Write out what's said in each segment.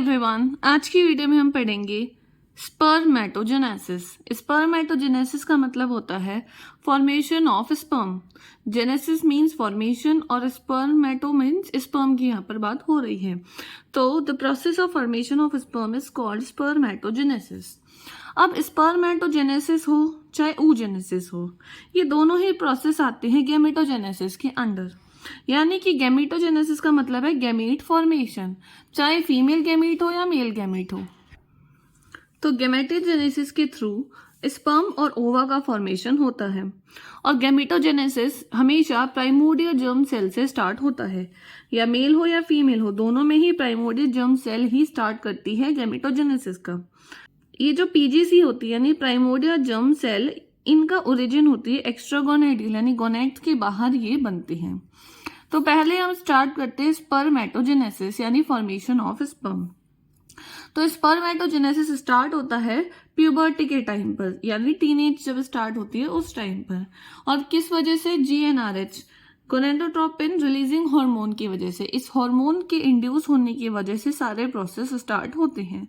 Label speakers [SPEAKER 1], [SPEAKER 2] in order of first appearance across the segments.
[SPEAKER 1] Everyone, आज की video में हम पढ़ेंगे स्पर्मेटोजेनेसिस। स्पर्मेटोजेनेसिस का मतलब होता है formation of sperm. Genesis means formation और स्पर्मेटो मीन्स स्पर्म की यहाँ पर बात हो रही है। तो the process of formation of sperm is called spermatogenesis. अब स्पर्मेटोजेनेसिस हो चाहे ooजेनेसिस हो, ये दोनों ही प्रोसेस आते हैं गैमेटोजेनेसिस के अंडर। यानी कि गैमेटोजेनेसिस का मतलब है गैमीट फॉर्मेशन, चाहे फीमेल गैमीट हो या मेल गैमीट हो। तो गैमेटोजेनेसिस के थ्रू स्पर्म और ओवा का फॉर्मेशन होता है और गैमेटोजेनेसिस हमेशा प्राइमोर्डियल जर्म सेल से स्टार्ट होता है। या मेल हो या फीमेल हो, दोनों में ही प्राइमोर्डियल जर्म सेल ही स्टार्ट करती है गैमेटोजेनेसिस का। ये जो पीजीसी होती है यानी प्राइमोर्डियल जर्म सेल, इनका ओरिजिन होती है एक्स्ट्रागोनाइडल यानी गोनैड्स के बाहर ये बनते हैं। तो पहले हम स्टार्ट करते हैं स्पर्मेटोजेनेसिस यानी फॉर्मेशन ऑफ स्पर्म। तो स्पर्मेटोजेनेसिस स्टार्ट होता है प्यूबर्टी के टाइम पर, यानी टीनेज जब स्टार्ट होती है उस टाइम पर। और किस वजह से? जीएनआरएच गोनेडोट्रोपिन रिलीजिंग हार्मोन की वजह से। इस हार्मोन के इंड्यूस होने की वजह से सारे प्रोसेस स्टार्ट होते हैं।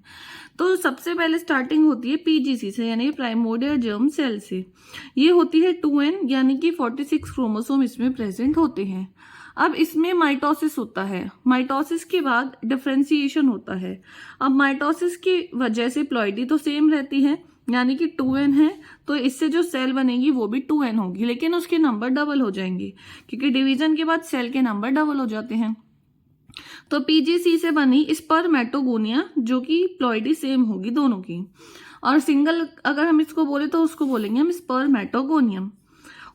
[SPEAKER 1] तो सबसे पहले स्टार्टिंग होती है पीजीसी से यानी प्राइमोर्डियल जर्म सेल से। ये होती है 2n यानी कि 46 क्रोमोसोम इसमें प्रेजेंट होते हैं। अब इसमें माइटोसिस होता है। माइटोसिस के बाद डिफरेंशिएशन होता है। अब माइटोसिस की वजह से प्लॉइडी तो सेम रहती है यानी कि 2n है, तो इससे जो सेल बनेगी वो भी 2n होगी, लेकिन उसके नंबर डबल हो जाएंगे क्योंकि डिवीजन के बाद सेल के नंबर डबल हो जाते हैं। तो पीजीसी से बनी स्पर्मेटोगोनिया जो कि प्लॉइडी सेम होगी दोनों की। और सिंगल अगर हम इसको बोले तो उसको बोलेंगे हम स्पर्मेटोगोनियम।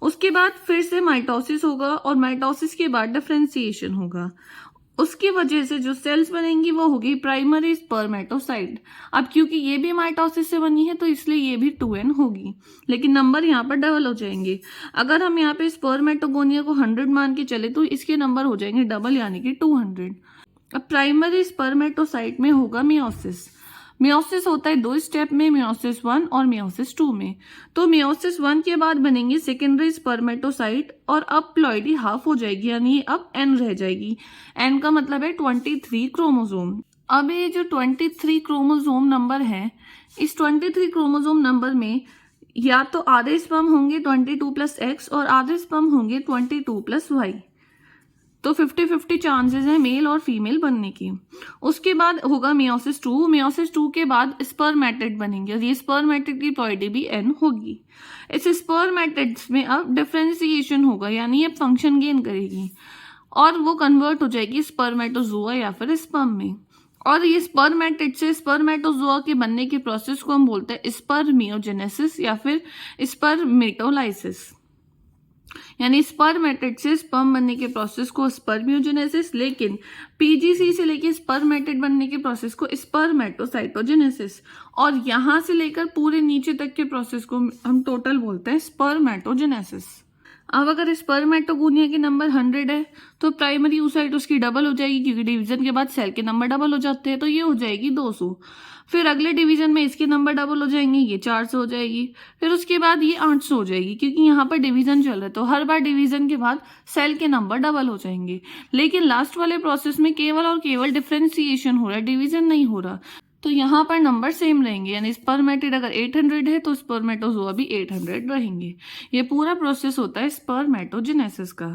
[SPEAKER 1] उसके बाद फिर से माइटोसिस होगा और माइटोसिस के बाद डिफरेंशिएशन होगा। उसकी वजह से जो सेल्स बनेंगी वो होगी प्राइमरी स्पर्मेटोसाइट। अब क्योंकि ये भी माइटोसिस से बनी है तो इसलिए ये भी 2n होगी, लेकिन नंबर यहाँ पर डबल हो जाएंगे। अगर हम यहाँ पे स्पर्मेटोगोनिया को 100 मान के चले तो इसके नंबर हो जाएंगे डबल यानी कि 200। अब प्राइमरी स्पर्मेटोसाइट में होगा मियोसिस। मियोसिस होता है 2 स्टेप में, मियोसिस 1 और मियोसिस 2 में। तो मियोसिस 1 के बाद बनेंगे सेकेंडरी स्पर्मेटोसाइट और अब प्लॉइडी हाफ हो जाएगी यानी अब n रह जाएगी। n का मतलब है 23 क्रोमोसोम। अब ये जो 23 क्रोमोसोम नंबर है, इस 23 क्रोमोसोम नंबर में या तो आधे स्पर्म होंगे 22 + x और आधे स्पर्म होंगे 22 + y। तो 50-50 चांसेस है मेल और फीमेल बनने की। उसके बाद होगा मियोसिस 2। मियोसिस 2 के बाद स्पर्मेटिड बनेंगे और ये स्पर्मेटिड की प्लॉइडी भी n होगी। इस स्पर्मेटिड्स में अब डिफरेंशिएशन होगा यानी ये फंक्शन गेन करेगी और वो कन्वर्ट हो जाएगी स्पर्मेटोजोआ या फिर स्पर्म में। और ये स्पर्मेटिड से स्पर्मेटोजोआ के बनने के प्रोसेस को हम बोलते हैं स्पर्मियोजेनेसिस या फिर स्पर्मेटोलाइसिस। यानी स्पर्मेटिड से स्पर्म बनने के प्रोसेस को स्पर्मियोजेनेसिस, लेकिन पीजीसी से लेकर स्पर्मेटिड बनने के प्रोसेस को स्पर्मेटोसाइटोजेनेसिस, और यहां से लेकर पूरे नीचे तक के प्रोसेस को हम टोटल बोलते हैं स्पर्मेटोजेनेसिस। अब अगर स्पर्मेटोगोनिया के नंबर 100 है तो प्राइमरी oocyte उसकी डबल हो जाएगी क्योंकि डिवीजन के बाद सेल के नंबर डबल हो जाते हैं, तो ये हो जाएगी 200। फिर अगले डिवीजन में इसके नंबर डबल हो जाएंगे, ये 400 हो जाएगी। फिर उसके बाद ये 800 हो जाएगी क्योंकि यहाँ पर डिवीजन चल रहा है, तो हर बार डिवीजन के बाद सेल के नंबर डबल हो जाएंगे। लेकिन लास्ट वाले प्रोसेस में केवल और केवल डिफरेंशिएशन हो रहा है, डिवीजन नहीं हो रहा, तो यहाँ पर नंबर सेम रहेंगे। यानी स्पर्मेटिड अगर 800 है तो स्पर्मेटोजोआ भी 800 रहेंगे। ये पूरा प्रोसेस होता है स्पर्मेटोजेनेसिस का।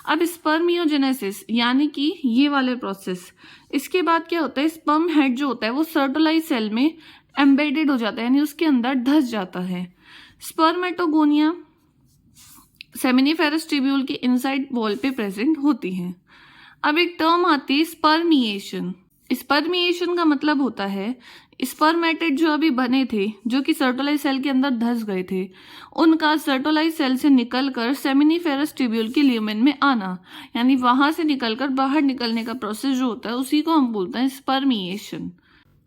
[SPEAKER 1] अब स्पर्मियोजेनेसिस यानी कि ये वाले प्रोसेस, इसके बाद क्या होता है, स्पर्म हेड जो होता है वो सर्टोलाइज सेल में एम्बेडेड हो जाता है यानी उसके अंदर धस जाता है। स्पर्मेटोगोनिया सेमिनिफेरस ट्यूब्यूल के इनसाइड वॉल पे प्रेजेंट होती है। अब एक टर्म आती है स्पर्मिएशन। स्पर्मिएशन का मतलब होता है स्पर्मेटिड जो अभी बने थे, जो कि सर्टोलाइज सेल के अंदर धस गए थे, उनका सर्टोलाइज सेल से निकलकर सेमिनिफेरस ट्यूब्यूल के ल्यूमेन में आना, यानी वहां से निकलकर बाहर निकलने का प्रोसेस जो होता है उसी को हम बोलते हैं स्पर्मिएशन।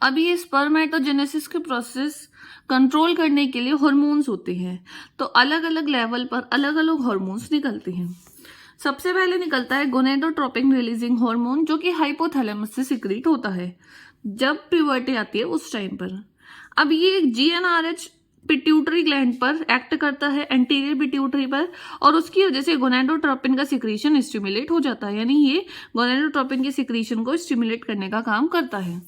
[SPEAKER 1] अब ये स्पर्मेटोजेनेसिस के प्रोसेस कंट्रोल करने के लिए हार्मोन्स होते हैं, तो अलग अलग लेवल पर अलग अलग हार्मोन्स निकलते हैं। सबसे पहले निकलता है गोनेडोट्रोपिन रिलीजिंग हार्मोन जो कि हाइपोथैलेमस से सिक्रीट होता है जब प्यूबर्टी आती है उस टाइम पर। अब ये जीएनआरएच पिट्यूटरी ग्लैंड पर एक्ट करता है, एंटीरियर पिट्यूटरी पर, और उसकी वजह से गोनाडोट्रोपिन का सिक्रीशन स्टिमुलेट हो जाता है, यानी ये गोनाडोट्रोपिन के सिक्रीशन को स्टिमुलेट करने का काम करता है।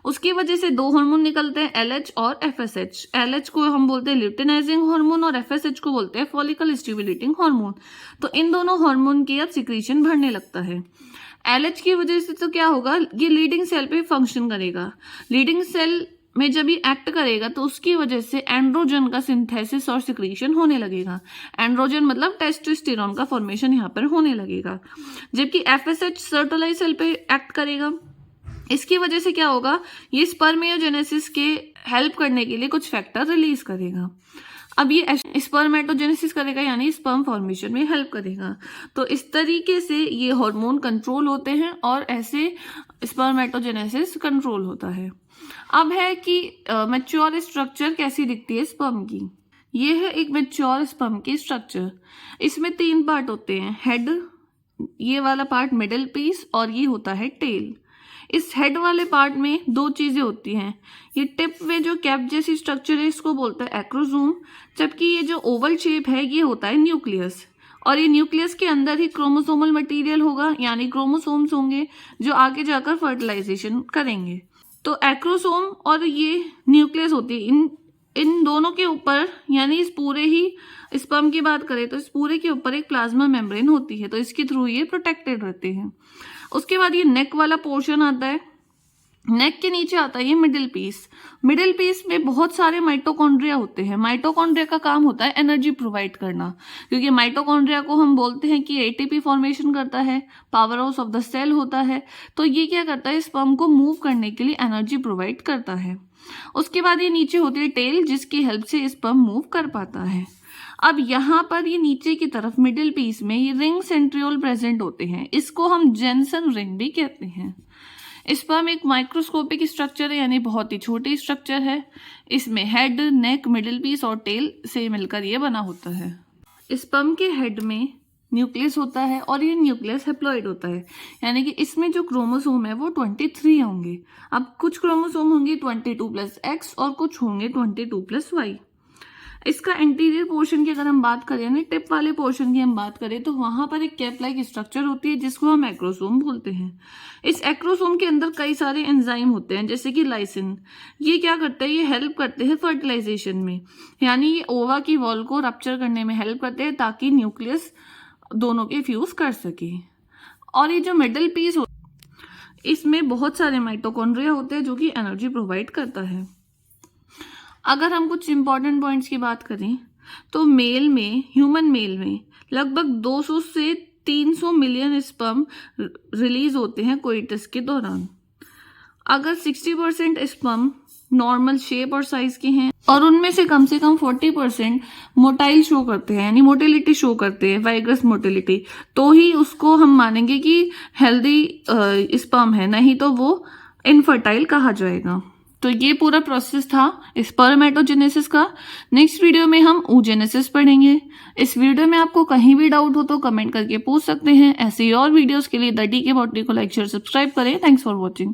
[SPEAKER 1] उसकी वजह से दो हार्मोन निकलते हैं, LH और FSH। LH को हम बोलते हैं ल्यूटिनाइजिंग हार्मोन और FSH को बोलते हैं फॉलिकल स्टिमुलेटिंग हार्मोन। तो इन दोनों हार्मोन की अब सिक्रीशन बढ़ने लगता है। LH की वजह से तो क्या होगा, ये लीडिंग सेल पे फंक्शन करेगा। लीडिंग सेल में जब ये एक्ट करेगा तो उसकी वजह से एंड्रोजन का सिंथेसिस और सिक्रीशन होने लगेगा। एंड्रोजन मतलब टेस्टोस्टेरोन का फॉर्मेशन यहाँ पर होने लगेगा। जबकि FSH सर्टोलाइज सेल पे एक्ट करेगा। इसकी वजह से क्या होगा, ये स्पर्मियोजेनेसिस के हेल्प करने के लिए कुछ फैक्टर रिलीज करेगा। अब ये स्पर्मेटोजेनेसिस करेगा, यानी स्पर्म फॉर्मेशन में हेल्प करेगा। तो इस तरीके से ये हार्मोन कंट्रोल होते हैं और ऐसे स्पर्मेटोजेनेसिस कंट्रोल होता है। अब है कि मैच्योर स्ट्रक्चर कैसी दिखती है स्पर्म की। ये है एक मैच्योर स्पर्म की स्ट्रक्चर। इसमें 3 पार्ट होते हैं, हेड, ये वाला पार्ट मिडिल पीस, और ये होता है टेल। इस हेड वाले पार्ट में 2 चीजें होती हैं। ये टिप में जो कैप जैसी स्ट्रक्चर है इसको बोलते हैं एक्रोसोम, जबकि ये जो ओवल शेप है ये होता है न्यूक्लियस। और ये न्यूक्लियस के अंदर ही क्रोमोसोमल मटेरियल होगा, यानी क्रोमोसोम्स होंगे जो आगे जाकर फर्टिलाइजेशन करेंगे। तो एक्रोसोम और ये न्यूक्लियस होती है, इन दोनों के ऊपर, यानी इस पूरे ही स्पर्म की बात करें तो इस पूरे के ऊपर एक प्लाज्मा मेम्ब्रेन होती है, तो इसके थ्रू ये प्रोटेक्टेड रहते हैं। उसके बाद ये नेक वाला पोर्शन आता है। नेक के नीचे आता है ये मिडिल पीस। मिडिल पीस में बहुत सारे माइटोकॉन्ड्रिया होते हैं। माइटोकॉन्ड्रिया का काम होता है एनर्जी प्रोवाइड करना, क्योंकि माइटोकॉन्ड्रिया को हम बोलते हैं कि एटीपी फॉर्मेशन करता है, powerhouse of the cell होता है। तो ये क्या करता है, स्पर्म को मूव करने के लिए एनर्जी प्रोवाइड करता है। उसके बाद ये नीचे होती है टेल, जिसकी हेल्प से स्पर्म मूव कर पाता है। अब यहाँ पर ये नीचे की तरफ मिडिल पीस में ये रिंग सेंट्रियोल प्रेजेंट होते हैं, इसको हम जेनसन रिंग भी कहते हैं। स्पर्म एक माइक्रोस्कोपिक स्ट्रक्चर है, यानी बहुत ही छोटी स्ट्रक्चर है। इसमें हेड, नेक, मिडिल पीस और टेल से मिलकर ये बना होता है। स्पर्म के हेड में न्यूक्लियस होता है और ये न्यूक्लियस हैप्लॉइड होता है, यानी कि इसमें जो क्रोमोसोम है वो 23 होंगे। अब कुछ क्रोमोसोम होंगे 22+X और कुछ होंगे 22+Y। इसका इंटीरियर पोर्शन की अगर हम बात करें, यानी टिप वाले पोर्शन की हम बात करें, तो वहां पर एक कैप लाइक स्ट्रक्चर होती है जिसको हम एक्रोसोम बोलते हैं। इस एक्रोसोम के अंदर कई सारे एंजाइम होते हैं, जैसे कि लाइसिन। ये क्या करते हैं, ये हेल्प करते हैं फर्टिलाइजेशन में, यानी ये ओवा की वॉल को रप्चर करने में हेल्प करते हैं ताकि न्यूक्लियस दोनों के फ्यूज कर सके। और ये जो मिडिल पीस होता है इसमें बहुत सारे माइटोकॉन्ड्रिया होते हैं जो कि एनर्जी प्रोवाइड करता है। अगर हम कुछ इंपॉर्टेंट पॉइंट्स की बात करें तो मेल में, ह्यूमन मेल में लगभग 200 से 300 मिलियन स्पर्म रिलीज होते हैं कोइटस के दौरान। अगर 60% स्पर्म नॉर्मल शेप और साइज के हैं और उनमें से कम 40% मोटाइल शो करते हैं, यानी मोटिलिटी शो करते हैं, वाइग्रस मोटिलिटी, तो ही उसको हम मानेंगे कि हेल्दी स्पर्म है, नहीं तो वो इनफर्टाइल कहा जाएगा। तो ये पूरा प्रोसेस था स्पर्मेटोजेनेसिस का। नेक्स्ट वीडियो में हम oogenesis पढ़ेंगे। इस वीडियो में आपको कहीं भी डाउट हो तो कमेंट करके पूछ सकते हैं। ऐसे ही और वीडियोस के लिए द DK बॉटनी को लाइक शेयर सब्सक्राइब करें। Thanks for watching.